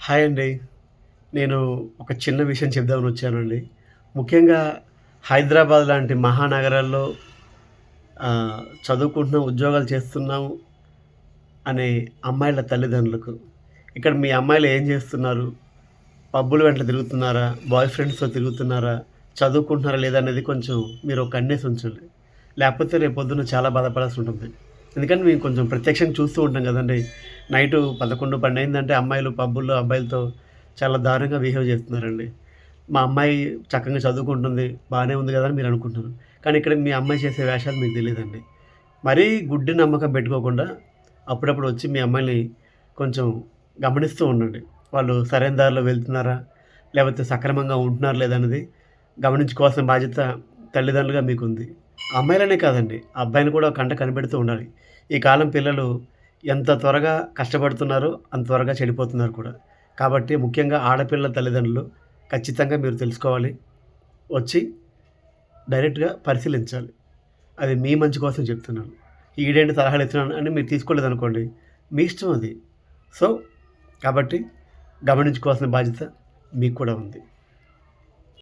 Hi అండి. నేను ఒక చిన్న విషయం చెప్దామని వచ్చానండి. ముఖ్యంగా హైదరాబాద్ లాంటి మహానగరాల్లో చదువుకుంటున్నాం, ఉద్యోగాలు చేస్తున్నాం అనే అమ్మాయిల తల్లిదండ్రులకు, ఇక్కడ మీ అమ్మాయిలు ఏం చేస్తున్నారు? పబ్బుల వెంట తిరుగుతున్నారా? బాయ్ ఫ్రెండ్స్‌తో తిరుగుతున్నారా? చదువుకుంటున్నారా లేదా అనేది కొంచెం మీరు ఒక కన్నేసి ఉంచండి. లేకపోతే రేపొద్దున చాలా బాధపడాల్సి ఉంటుంది. ఎందుకంటే మేము కొంచెం ప్రత్యక్షంగా చూస్తూ ఉంటాం కదండీ! నైటు 11, 12 అయిందంటే అమ్మాయిలు పబ్బుల్లో అబ్బాయిలతో చాలా దారుణంగా బిహేవ్ చేస్తున్నారండి. మా అమ్మాయి చక్కగా చదువుకుంటుంది, బానే ఉంది కదా అని మీరు అనుకుంటున్నారు. కానీ ఇక్కడ మీ అమ్మాయి చేసే వేషాలు మీకు తెలీదండి. మరీ గుడ్డి నమ్మకం పెట్టుకోకుండా అప్పుడప్పుడు వచ్చి మీ అమ్మాయిని కొంచెం గమనిస్తూ ఉండండి. వాళ్ళు సరైన దారిలో వెళ్తున్నారా? లేకపోతే సక్రమంగా ఉంటున్నారా లేదా అనేది గమనించుకోవాల్సిన బాధ్యత తల్లిదండ్రులుగా మీకుంది. అమ్మాయిలనే కాదండి, అబ్బాయిని కూడా కంట కనిపెడుతూ ఉండాలి. ఈ కాలం పిల్లలు ఎంత త్వరగా కష్టపడుతున్నారో అంత త్వరగా చెడిపోతున్నారు కూడా. కాబట్టి ముఖ్యంగా ఆడపిల్లల తల్లిదండ్రులు ఖచ్చితంగా మీరు తెలుసుకోవాలి. వచ్చి డైరెక్ట్‌గా పరిశీలించాలి. అది మీ మంచి కోసం చెప్తున్నాను. ఈడేంటి సలహాలు ఇస్తున్నాడు అని మీరు తీసుకోలేదనుకోండి, మీ ఇష్టం అది. సో, కాబట్టి గమనించుకోవాల్సిన బాధ్యత మీకు కూడా ఉంది.